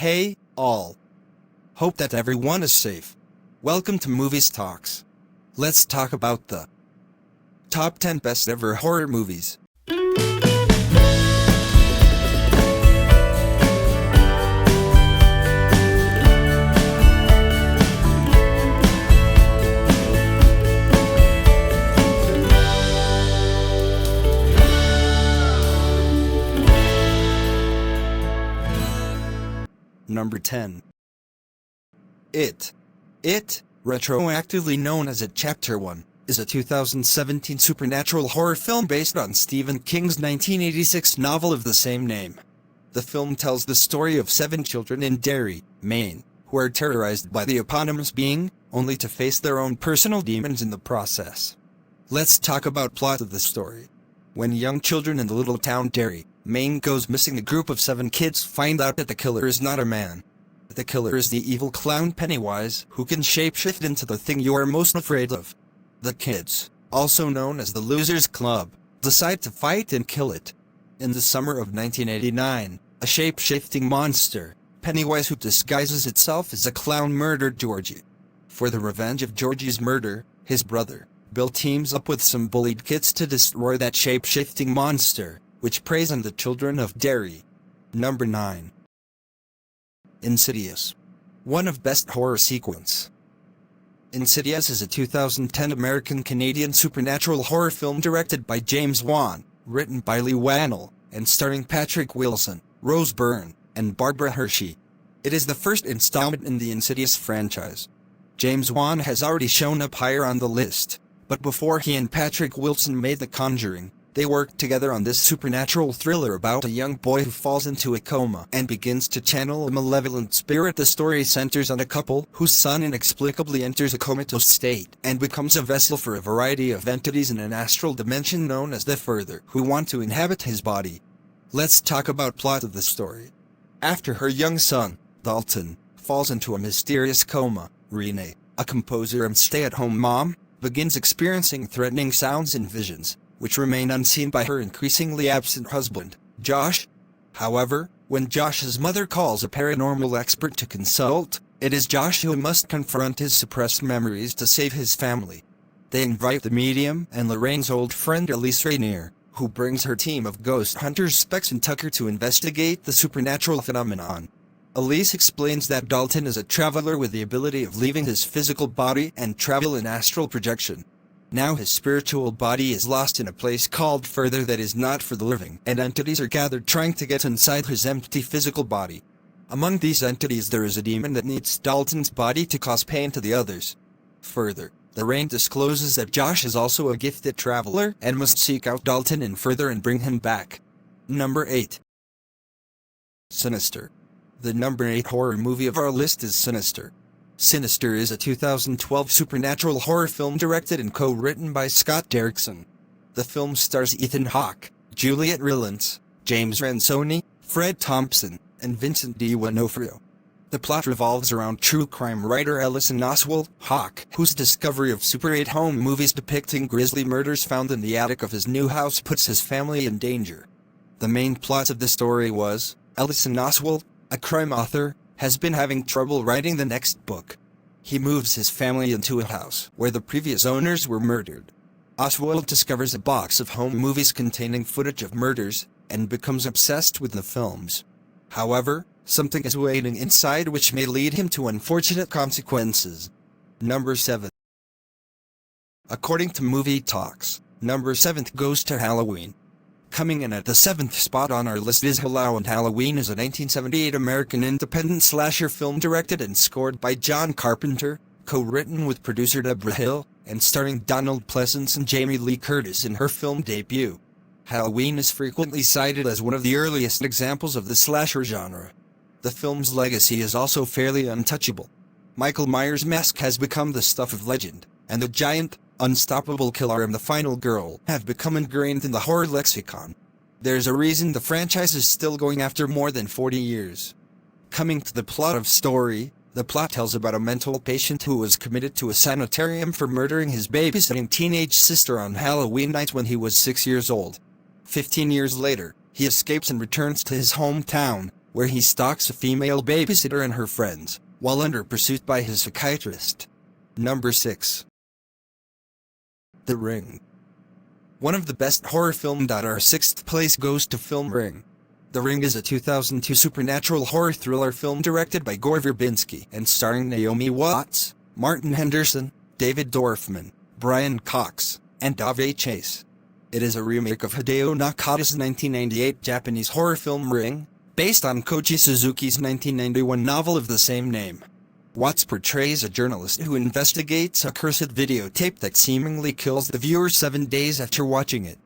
Hey, all. Hope that everyone is safe. Welcome to Movies Talks. Let's talk about the top 10 best ever horror movies. Number 10. It, retroactively known as It Chapter 1, is a 2017 supernatural horror film based on Stephen King's 1986 novel of the same name. The film tells the story of 7 children in Derry, Maine, who are terrorized by the eponymous being, only to face their own personal demons in the process. Let's talk about plot of the story. When young children in the little town Derry, Maine goes missing, a group of 7 kids find out that the killer is not a man. The killer is the evil clown Pennywise, who can shapeshift into the thing you are most afraid of. The kids, also known as the Losers Club, decide to fight and kill it. In the summer of 1989, a shape-shifting monster, Pennywise, who disguises itself as a clown, murdered Georgie. For the revenge of Georgie's murder, his brother, Bill, teams up with some bullied kids to destroy that shape-shifting monster, which preys on the children of Derry. Number 9. Insidious. One of best horror sequence. Insidious is a 2010 American-Canadian supernatural horror film directed by James Wan, written by Lee Wannell, and starring Patrick Wilson, Rose Byrne, and Barbara Hershey. It is the first installment in the Insidious franchise. James Wan has already shown up higher on the list, but before he and Patrick Wilson made The Conjuring, they worked together on this supernatural thriller about a young boy who falls into a coma and begins to channel a malevolent spirit. The story centers on a couple whose son inexplicably enters a comatose state and becomes a vessel for a variety of entities in an astral dimension known as the Further, who want to inhabit his body. Let's talk about plot of the story. After her young son, Dalton, falls into a mysterious coma, Renee, a composer and stay-at-home mom, begins experiencing threatening sounds and visions, which remain unseen by her increasingly absent husband, Josh. However, when Josh's mother calls a paranormal expert to consult, it is Josh who must confront his suppressed memories to save his family. They invite the medium and Lorraine's old friend Elise Rainier, who brings her team of ghost hunters Specs and Tucker to investigate the supernatural phenomenon. Elise explains that Dalton is a traveler with the ability of leaving his physical body and travel in astral projection. Now his spiritual body is lost in a place called Further that is not for the living, and entities are gathered trying to get inside his empty physical body. Among these entities there is a demon that needs Dalton's body to cause pain to the others. Further, Lorraine discloses that Josh is also a gifted traveler and must seek out Dalton in Further and bring him back. Number 8. Sinister. The number 8 horror movie of our list is Sinister. Sinister is a 2012 supernatural horror film directed and co-written by Scott Derrickson. The film stars Ethan Hawke, Juliette Rillance, James Ransoni, Fred Thompson, and Vincent D'Onofrio. The plot revolves around true crime writer Ellison Oswald Hawke, whose discovery of Super 8 home movies depicting grisly murders found in the attic of his new house puts his family in danger. The main plot of the story was, Ellison Oswald, a crime author, has been having trouble writing the next book. He moves his family into a house where the previous owners were murdered. Oswald discovers a box of home movies containing footage of murders, and becomes obsessed with the films. However, something is waiting inside which may lead him to unfortunate consequences. Number 7. According to Movie Talks, number 7 goes to Halloween. Coming in at the 7th spot on our list is Halloween. Halloween is a 1978 American independent slasher film directed and scored by John Carpenter, co-written with producer Deborah Hill, and starring Donald Pleasence and Jamie Lee Curtis in her film debut. Halloween is frequently cited as one of the earliest examples of the slasher genre. The film's legacy is also fairly untouchable. Michael Myers' mask has become the stuff of legend, and the giant, unstoppable killer and the final girl have become ingrained in the horror lexicon. There's a reason the franchise is still going after more than 40 years. Coming to the plot of story, the plot tells about a mental patient who was committed to a sanitarium for murdering his babysitting teenage sister on Halloween night when he was 6 years old. 15 years later, he escapes and returns to his hometown, where he stalks a female babysitter and her friends, while under pursuit by his psychiatrist. Number 6. The Ring. One of the best horror films. Our 6th place goes to film Ring. The Ring is a 2002 supernatural horror thriller film directed by Gore Verbinski and starring Naomi Watts, Martin Henderson, David Dorfman, Brian Cox, and Davey Chase. It is a remake of Hideo Nakata's 1998 Japanese horror film Ring, based on Koji Suzuki's 1991 novel of the same name. Watts portrays a journalist who investigates a cursed videotape that seemingly kills the viewer 7 days after watching it.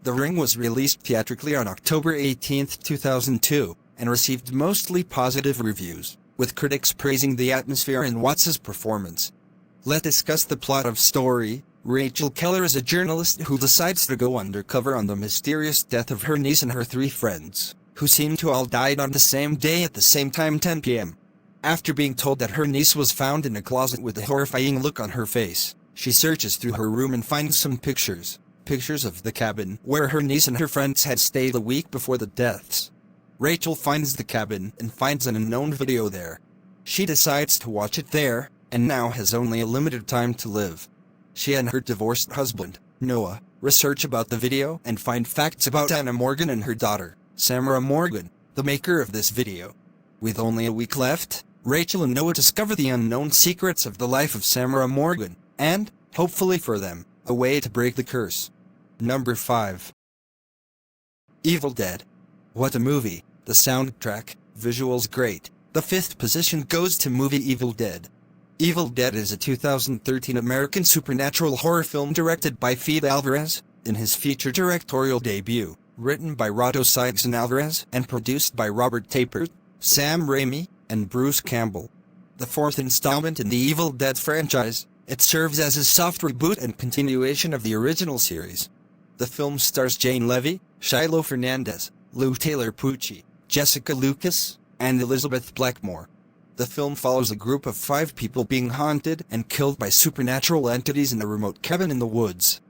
The Ring was released theatrically on October 18, 2002, and received mostly positive reviews, with critics praising the atmosphere and Watts' performance. Let's discuss the plot of story. Rachel Keller is a journalist who decides to go undercover on the mysterious death of her niece and her 3 friends, who seem to all died on the same day at the same time, 10 p.m. After being told that her niece was found in a closet with a horrifying look on her face, she searches through her room and finds some pictures of the cabin where her niece and her friends had stayed the week before the deaths. Rachel finds the cabin and finds an unknown video there. She decides to watch it there, and now has only a limited time to live. She and her divorced husband, Noah, research about the video and find facts about Anna Morgan and her daughter, Samara Morgan, the maker of this video. With only a week left, Rachel and Noah discover the unknown secrets of the life of Samara Morgan, and, hopefully for them, a way to break the curse. Number 5. Evil Dead. What a movie! The soundtrack, visuals great. The 5th position goes to movie Evil Dead. Evil Dead is a 2013 American supernatural horror film directed by Fede Alvarez, in his feature directorial debut, written by Rado Sigson Alvarez and produced by Robert Tapert, Sam Raimi, and Bruce Campbell. The 4th installment in the Evil Dead franchise, it serves as a soft reboot and continuation of the original series. The film stars Jane Levy, Shiloh Fernandez, Lou Taylor Pucci, Jessica Lucas, and Elizabeth Blackmore. The film follows a group of 5 people being haunted and killed by supernatural entities in a remote cabin in the woods.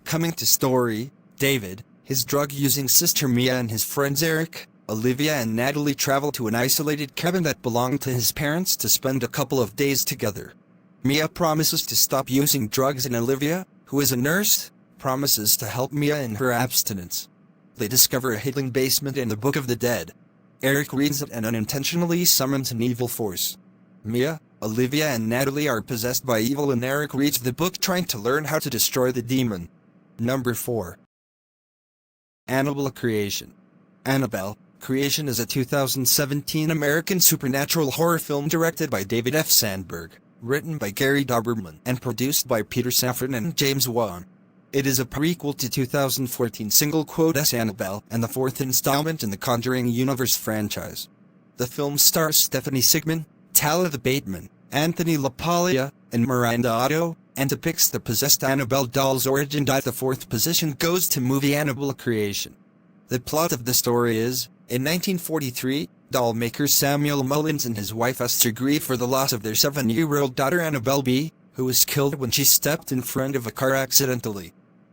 Coming to story, David, his drug-using sister Mia and his friends Eric, Olivia and Natalie travel to an isolated cabin that belonged to his parents to spend a couple of days together. Mia promises to stop using drugs and Olivia, who is a nurse, promises to help Mia in her abstinence. They discover a hidden basement in the Book of the Dead. Eric reads it and unintentionally summons an evil force. Mia, Olivia and Natalie are possessed by evil and Eric reads the book trying to learn how to destroy the demon. Number 4. Annabelle Creation. Annabelle Creation is a 2017 American supernatural horror film directed by David F. Sandberg, written by Gary Dauberman and produced by Peter Safran and James Wan. It is a prequel to 2014 single-quote Annabelle and the 4th installment in the Conjuring universe franchise. The film stars Stephanie Sigman, Talitha Bateman, Anthony LaPaglia, and Miranda Otto, and depicts the possessed Annabelle doll's origin. The 4th position goes to movie Annabelle Creation. The plot of the story is, in 1943, doll maker Samuel Mullins and his wife Esther grieve for the loss of their 7-year-old daughter Annabelle B., who was killed when she stepped in front of a car accidentally.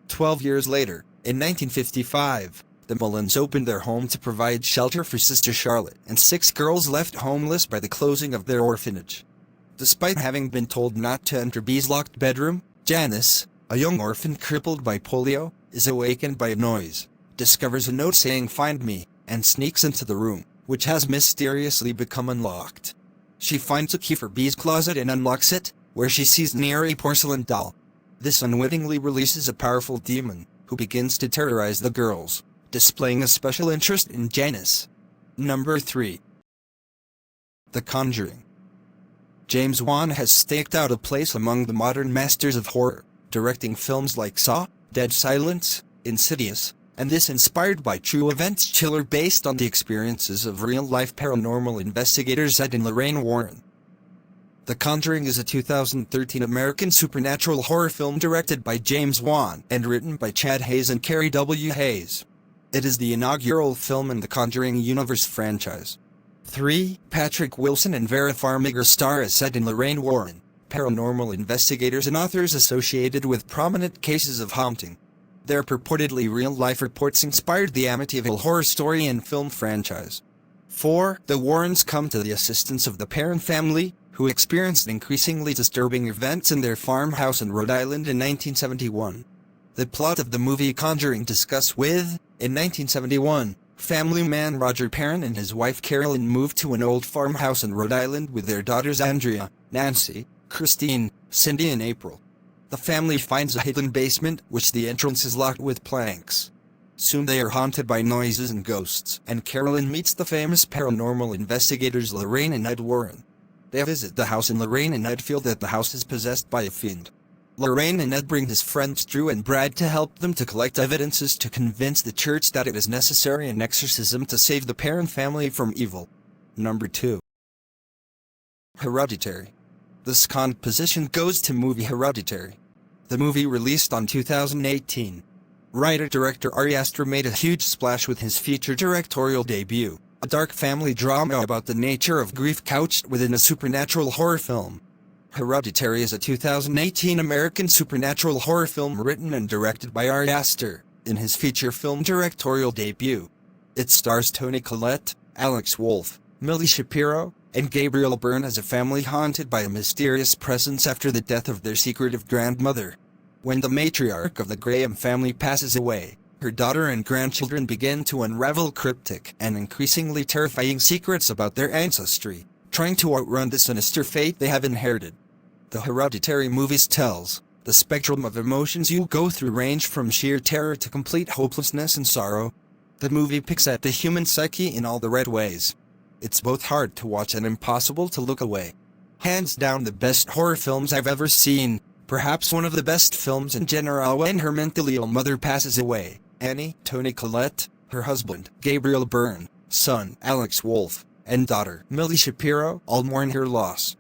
12 years later, in 1955, the Mullins opened their home to provide shelter for Sister Charlotte and 6 girls left homeless by the closing of their orphanage. Despite having been told not to enter B's locked bedroom, Janice, a young orphan crippled by polio, is awakened by a noise, discovers a note saying "Find me," and sneaks into the room, which has mysteriously become unlocked. She finds a key for B's closet and unlocks it, where she sees near a porcelain doll. This unwittingly releases a powerful demon, who begins to terrorize the girls, displaying a special interest in Janice. Number 3. The Conjuring. James Wan has staked out a place among the modern masters of horror, directing films like Saw, Dead Silence, Insidious, and this inspired by true events chiller based on the experiences of real-life paranormal investigators Ed and Lorraine Warren. The Conjuring is a 2013 American supernatural horror film directed by James Wan and written by Chad Hayes and Carrie W. Hayes. It is the inaugural film in the Conjuring universe franchise. 3. Patrick Wilson and Vera Farmiga star as Ed and Lorraine Warren, paranormal investigators and authors associated with prominent cases of haunting. Their purportedly real-life reports inspired the Amityville horror story and film franchise. 4. The Warrens come to the assistance of the Perron family, who experienced increasingly disturbing events in their farmhouse in Rhode Island in 1971. The plot of the movie Conjuring discussed with, in 1971, family man Roger Perron and his wife Carolyn moved to an old farmhouse in Rhode Island with their daughters Andrea, Nancy, Christine, Cindy and April. The family finds a hidden basement, which the entrance is locked with planks. Soon they are haunted by noises and ghosts, and Carolyn meets the famous paranormal investigators Lorraine and Ed Warren. They visit the house and Lorraine and Ed feel that the house is possessed by a fiend. Lorraine and Ed bring his friends Drew and Brad to help them to collect evidences to convince the church that it is necessary an exorcism to save the Perron family from evil. Number 2. Hereditary. The second position goes to movie Hereditary. The movie released on 2018. Writer-director Ari Aster made a huge splash with his feature directorial debut, a dark family drama about the nature of grief couched within a supernatural horror film. Hereditary is a 2018 American supernatural horror film written and directed by Ari Aster, in his feature film directorial debut. It stars Toni Collette, Alex Wolff, Millie Shapiro, and Gabriel Byrne as a family haunted by a mysterious presence after the death of their secretive grandmother. When the matriarch of the Graham family passes away, her daughter and grandchildren begin to unravel cryptic and increasingly terrifying secrets about their ancestry, trying to outrun the sinister fate they have inherited. The Hereditary movies tells, the spectrum of emotions you go through range from sheer terror to complete hopelessness and sorrow. The movie picks at the human psyche in all the right ways. It's both hard to watch and impossible to look away. Hands down the best horror films I've ever seen, perhaps one of the best films in general. When her mentally ill mother passes away, Annie, Toni Collette, her husband, Gabriel Byrne, son, Alex Wolff, and daughter, Millie Shapiro, all mourn her loss.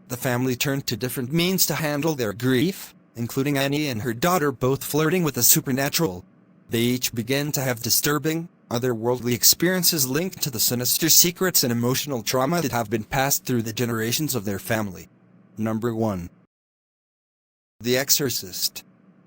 The family turned to different means to handle their grief, including Annie and her daughter both flirting with the supernatural. They each begin to have disturbing, otherworldly experiences linked to the sinister secrets and emotional trauma that have been passed through the generations of their family. Number 1. The Exorcist.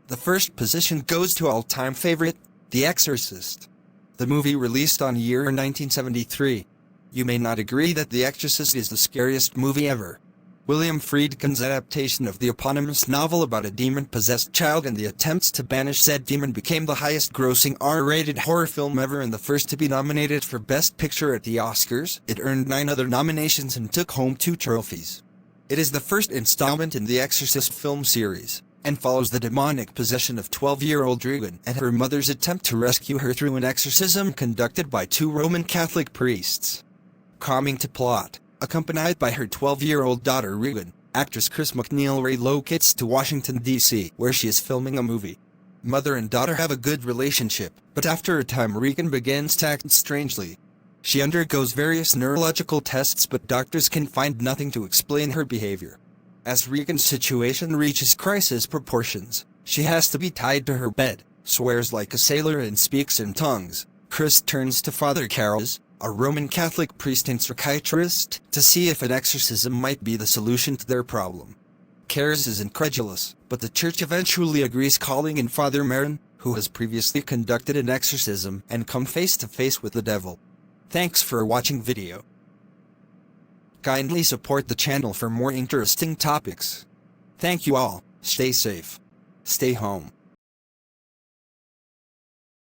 The first position goes to all-time favorite, The Exorcist. The movie released on year 1973. You may not agree that The Exorcist is the scariest movie ever. William Friedkin's adaptation of the eponymous novel about a demon-possessed child and the attempts to banish said demon became the highest-grossing R-rated horror film ever and the first to be nominated for Best Picture at the Oscars. It earned 9 other nominations and took home 2 trophies. It is the first installment in the Exorcist film series, and follows the demonic possession of 12-year-old Regan and her mother's attempt to rescue her through an exorcism conducted by 2 Roman Catholic priests. Coming to plot, accompanied by her 12-year-old daughter Regan, actress Chris McNeil relocates to Washington, D.C., where she is filming a movie. Mother and daughter have a good relationship, but after a time Regan begins to act strangely. She undergoes various neurological tests but doctors can find nothing to explain her behavior. As Regan's situation reaches crisis proportions, she has to be tied to her bed, swears like a sailor and speaks in tongues. Chris turns to Father Karras, a Roman Catholic priest and psychiatrist, to see if an exorcism might be the solution to their problem. Karras is incredulous, but the church eventually agrees, calling in Father Marin, who has previously conducted an exorcism and come face to face with the devil. Thanks for watching video. Kindly support the channel for more interesting topics. Thank you all, stay safe. Stay home.